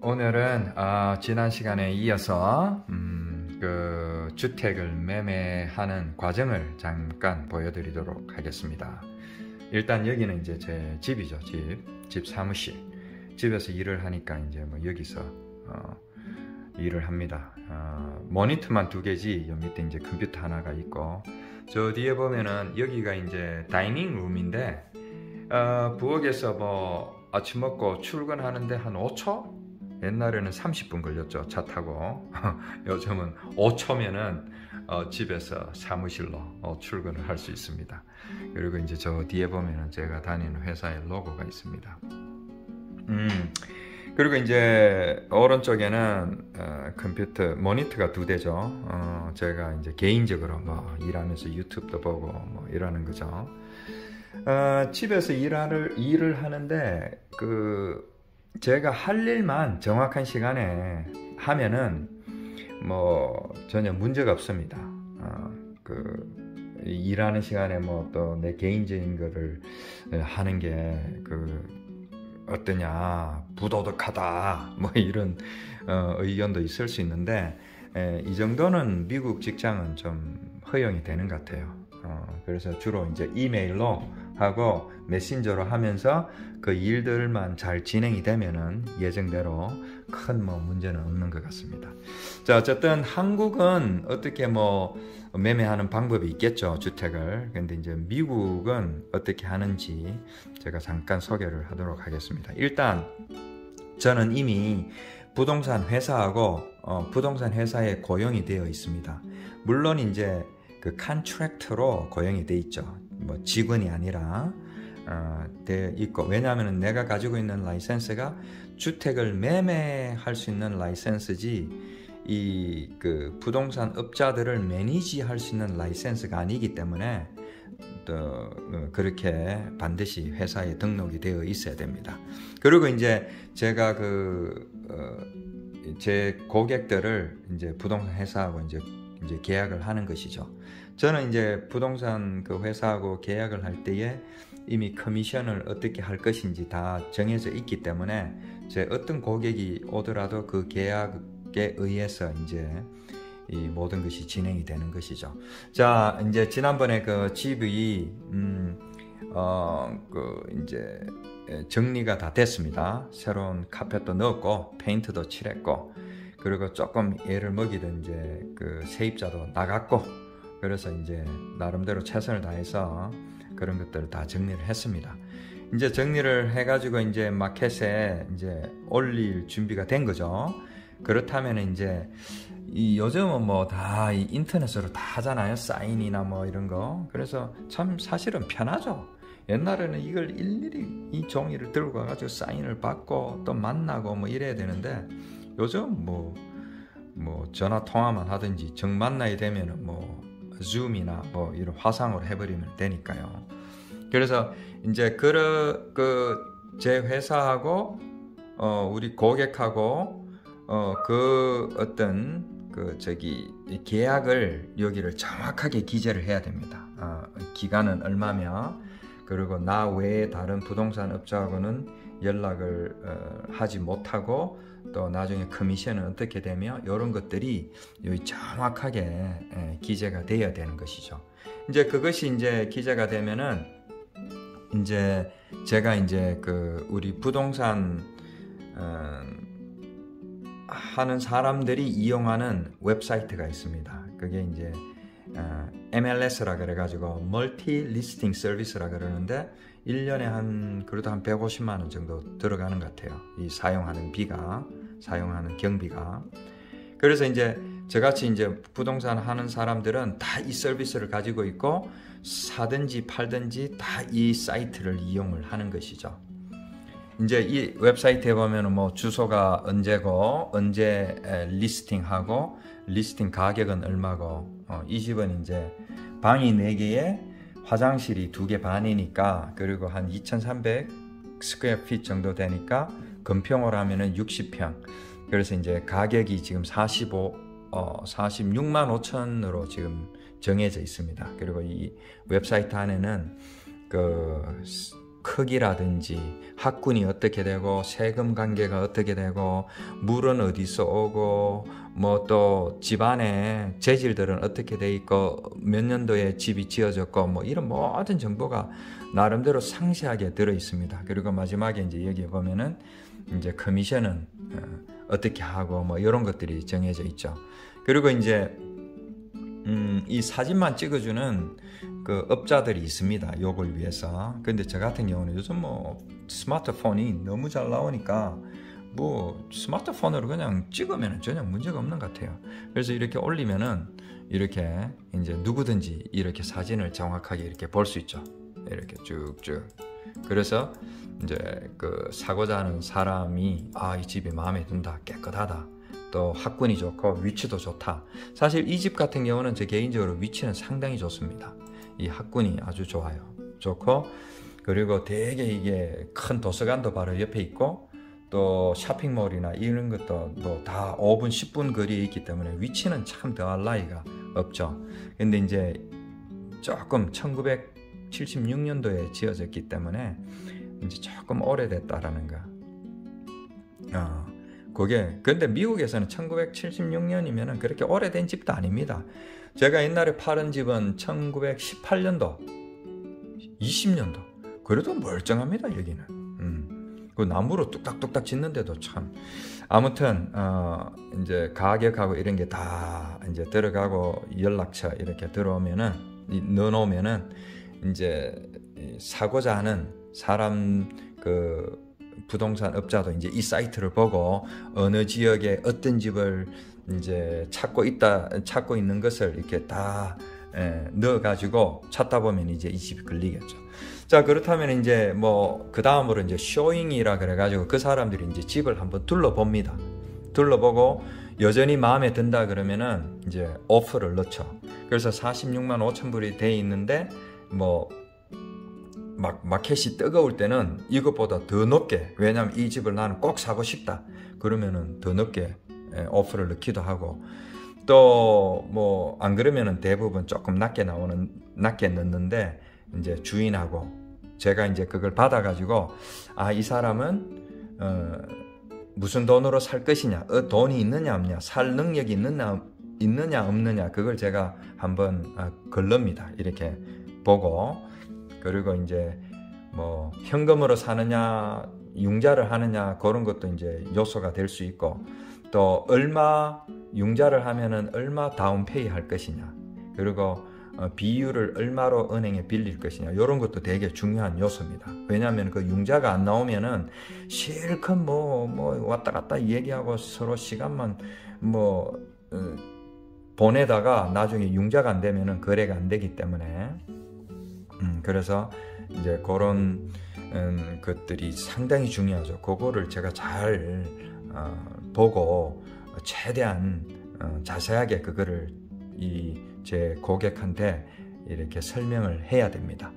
오늘은 지난 시간에 이어서 그 주택을 매매하는 과정을 잠깐 보여드리도록 하겠습니다. 일단 여기는 이제 제 집이죠. 집 사무실. 집에서 일을 하니까 이제 뭐 여기서 일을 합니다. 모니터만 2개지. 여기 밑에 이제 컴퓨터 하나가 있고, 저 뒤에 보면은 여기가 이제 다이닝 룸인데, 부엌에서 뭐 아침 먹고 출근하는데 한 5초? 옛날에는 30분 걸렸죠, 차 타고. 요즘은 5초면은 집에서 사무실로 출근을 할 수 있습니다. 그리고 이제 저 뒤에 보면은 제가 다니는 회사의 로고가 있습니다. 그리고 이제 오른쪽에는 컴퓨터 모니터가 2대죠. 제가 이제 개인적으로 뭐 일하면서 유튜브도 보고 뭐 이러는 거죠. 집에서 일을 하는데 제가 할 일만 정확한 시간에 하면은 뭐 전혀 문제가 없습니다. 일하는 시간에 뭐 또 내 개인적인 거를 하는 게 어떠냐, 부도덕하다 뭐 이런 의견도 있을 수 있는데, 이 정도는 미국 직장은 좀 허용이 되는 것 같아요. 그래서 주로 이제 이메일로 하고 메신저로 하면서 그 일들만 잘 진행이 되면은 예정대로 큰 뭐 문제는 없는 것 같습니다. 자, 어쨌든 한국은 어떻게 뭐 매매하는 방법이 있겠죠, 주택을. 근데 이제 미국은 어떻게 하는지 제가 잠깐 소개를 하도록 하겠습니다. 일단 저는 이미 부동산 회사하고 부동산 회사에 고용이 되어 있습니다. 물론 이제 그 컨트랙트로 고용이 돼 있죠. 뭐 직원이 아니라 돼 있고, 왜냐하면 내가 가지고 있는 라이센스가 주택을 매매할 수 있는 라이센스지 그 부동산 업자들을 매니지할 수 있는 라이센스가 아니기 때문에 또 그렇게 반드시 회사에 등록이 되어 있어야 됩니다. 그리고 이제 제가 제 고객들을 이제 부동산 회사하고 이제 계약을 하는 것이죠. 저는 이제 부동산 그 회사하고 계약을 할 때에 이미 커미션을 어떻게 할 것인지 다 정해져 있기 때문에 제 어떤 고객이 오더라도 그 계약에 의해서 이제 이 모든 것이 진행이 되는 것이죠. 자, 이제 지난번에 그 집이 이제 정리가 다 됐습니다. 새로운 카펫도 넣었고 페인트도 칠했고, 그리고 조금 애를 먹이던 이제 그 세입자도 나갔고, 그래서 이제 나름대로 최선을 다해서 그런 것들을 다 정리를 했습니다. 이제 정리를 해가지고 이제 마켓에 이제 올릴 준비가 된 거죠. 그렇다면 이제 요즘은 뭐 다 인터넷으로 다 하잖아요. 사인이나 뭐 이런 거. 그래서 참 사실은 편하죠. 옛날에는 이걸 일일이 이 종이를 들고 가가지고 사인을 받고 또 만나고 뭐 이래야 되는데, 요즘 뭐 전화 통화만 하든지 정 만나야 되면은 뭐 줌이나 뭐 이런 화상으로 해버리면 되니까요. 그래서 이제 제 회사하고 우리 고객하고 어떤 계약을 여기를 정확하게 기재를 해야 됩니다. 기간은 얼마며, 그리고 나 외에 다른 부동산 업자하고는 연락을 하지 못하고, 또 나중에 커미션은 어떻게 되며, 이런 것들이 여기 정확하게 기재가 되어야 되는 것이죠. 이제 그것이 이제 기재가 되면은 이제 제가 이제 우리 부동산 하는 사람들이 이용하는 웹사이트가 있습니다. 그게 이제 MLS라 그래가지고 멀티 리스팅 서비스라 그러는데 1년에 그래도 한 150만 원 정도 들어가는 것 같아요. 이 사용하는 경비가. 그래서 이제 저같이 이제 부동산 하는 사람들은 다 이 서비스를 가지고 있고, 사든지 팔든지 다 이 사이트를 이용을 하는 것이죠. 이제 이 웹사이트에 보면은 뭐 주소가 언제고, 언제 리스팅하고, 리스팅 가격은 얼마고, 이 집은 이제 방이 4개에 화장실이 2개 반이니까, 그리고 한 2,300 스퀘어 피트 정도 되니까 건평으로 하면은 60평. 그래서 이제 가격이 지금 46만 5천으로 지금 정해져 있습니다. 그리고 이 웹사이트 안에는 크기라든지 학군이 어떻게 되고 세금 관계가 어떻게 되고 물은 어디서 오고 뭐 또 집안의 재질들은 어떻게 돼 있고 몇 년도에 집이 지어졌고 뭐 이런 모든 정보가 나름대로 상세하게 들어 있습니다. 그리고 마지막에 이제 여기 보면은 이제 커미션은 어떻게 하고 뭐 이런 것들이 정해져 있죠. 그리고 이제 이 사진만 찍어주는 그 업자들이 있습니다. 요걸 위해서. 근데 저 같은 경우는 요즘 뭐 스마트폰이 너무 잘 나오니까 뭐 스마트폰으로 그냥 찍으면 전혀 문제가 없는 것 같아요. 그래서 이렇게 올리면은 이렇게 이제 누구든지 이렇게 사진을 정확하게 이렇게 볼 수 있죠. 이렇게 쭉쭉. 그래서 이제 그 사고자 하는 사람이 이 집이 마음에 든다, 깨끗하다, 또 학군이 좋고 위치도 좋다. 사실 이 집 같은 경우는 제 개인적으로 위치는 상당히 좋습니다. 이 학군이 아주 좋아요. 좋고 그리고 되게 이게 큰 도서관도 바로 옆에 있고 또 쇼핑몰이나 이런 것도 뭐 다 5분 10분 거리에 있기 때문에 위치는 참 더할 나위가 없죠. 근데 이제 조금 1976년도에 지어졌기 때문에 이제 조금 오래됐다라는 거. 그게 근데 미국에서는 1976년이면은 그렇게 오래된 집도 아닙니다. 제가 옛날에 팔은 집은 1918년도, 20년도. 그래도 멀쩡합니다 여기는. 그 나무로 뚝딱뚝딱 짓는데도 참. 아무튼 이제 가격하고 이런 게 다 이제 들어가고 연락처 이렇게 들어오면은 넣어놓으면은 이제 사고자 하는 사람 그 부동산 업자도 이제 이 사이트를 보고 어느 지역에 어떤 집을 이제 찾고 있는 것을 이렇게 다 넣어가지고 찾다 보면 이제 이 집이 걸리겠죠. 자, 그렇다면 이제 뭐 그 다음으로 이제 쇼잉이라 그래가지고 그 사람들이 이제 집을 한번 둘러봅니다. 둘러보고 여전히 마음에 든다 그러면은 이제 오퍼를 넣죠. 그래서 46만 5천 불이 돼 있는데 뭐 마켓이 뜨거울 때는 이것보다 더 높게, 왜냐면 이 집을 나는 꼭 사고 싶다 그러면은 더 높게 오퍼를 넣기도 하고, 또 뭐 안 그러면은 대부분 조금 낮게 넣는데 이제 주인하고 제가 이제 그걸 받아가지고 이 사람은 무슨 돈으로 살 것이냐, 돈이 있느냐 없느냐, 살 능력이 있느냐 없느냐, 그걸 제가 한번 걸릅니다. 이렇게 보고, 그리고 이제 뭐 현금으로 사느냐 융자를 하느냐 그런 것도 이제 요소가 될 수 있고, 또 얼마 융자를 하면은 얼마 다운페이 할 것이냐, 그리고 비율을 얼마로 은행에 빌릴 것이냐, 이런 것도 되게 중요한 요소입니다. 왜냐하면 그 융자가 안 나오면은 실컷 뭐 왔다 갔다 얘기하고 서로 시간만 보내다가 나중에 융자가 안 되면은 거래가 안 되기 때문에 그래서 이제 그런 것들이 상당히 중요하죠. 그거를 제가 잘 보고 최대한 자세하게 그거를 제 고객한테 이렇게 설명을 해야 됩니다.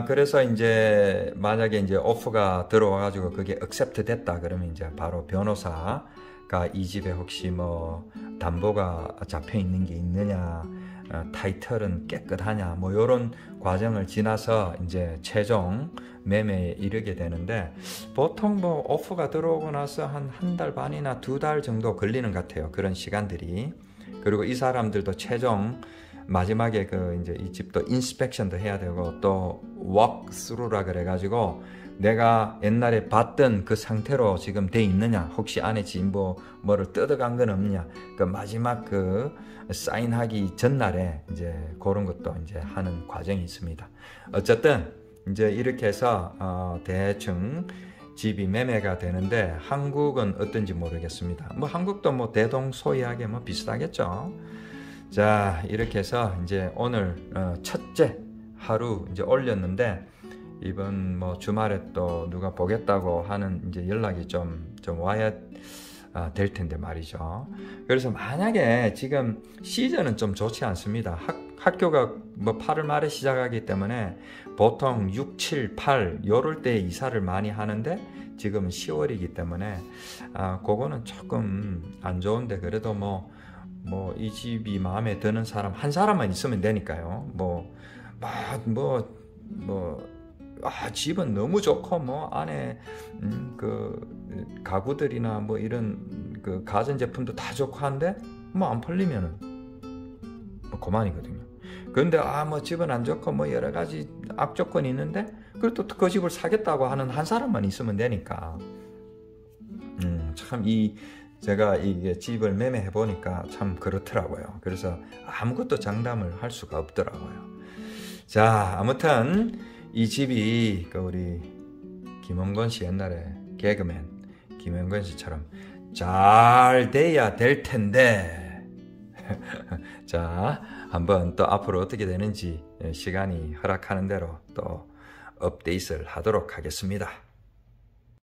그래서 이제 만약에 이제 오퍼가 들어와가지고 그게 액셉트 됐다 그러면 이제 바로 변호사가 이 집에 혹시 뭐 담보가 잡혀 있는 게 있느냐, 타이틀은 깨끗하냐, 뭐 이런 과정을 지나서 이제 최종 매매에 이르게 되는데, 보통 뭐 오퍼가 들어오고 나서 한 달 반이나 2달 정도 걸리는 것 같아요. 그런 시간들이. 그리고 이 사람들도 최종 마지막에 그 이제 이 집도 인스펙션도 해야 되고, 또 walkthrough라 그래가지고 내가 옛날에 봤던 그 상태로 지금 돼 있느냐, 혹시 안에 뭐를 뜯어간 건 없냐, 그 마지막 그 사인하기 전날에 이제 그런 것도 이제 하는 과정이 있습니다. 어쨌든 이제 이렇게 해서 대충 집이 매매가 되는데, 한국은 어떤지 모르겠습니다. 뭐 한국도 뭐 대동소이하게 뭐 비슷하겠죠. 자, 이렇게 해서 이제 오늘 첫째 하루 이제 올렸는데, 이번 뭐 주말에 또 누가 보겠다고 하는 이제 연락이 좀 와야 될 텐데 말이죠. 그래서 만약에 지금 시즌은 좀 좋지 않습니다. 학교가 뭐 8월 말에 시작하기 때문에 보통 6, 7, 8 요럴 때 이사를 많이 하는데, 지금은 10월이기 때문에 그거는 조금 안 좋은데, 그래도 뭐 이 집이 마음에 드는 사람 한 사람만 있으면 되니까요. 집은 너무 좋고 뭐 안에 그 가구들이나 뭐 이런 그 가전제품도 다 좋고 한데 뭐 안 팔리면은 뭐 그만이거든요. 그런데 뭐 집은 안 좋고 뭐 여러 가지 악조건이 있는데 그래도 그 집을 사겠다고 하는 한 사람만 있으면 되니까 참 제가 이게 집을 매매해 보니까 참 그렇더라고요. 그래서 아무것도 장담을 할 수가 없더라고요. 자, 아무튼 이 집이 우리 김원권 씨 옛날에 개그맨 김원권 씨처럼 잘 돼야 될 텐데 자, 한번 또 앞으로 어떻게 되는지 시간이 허락하는 대로 또 업데이트를 하도록 하겠습니다.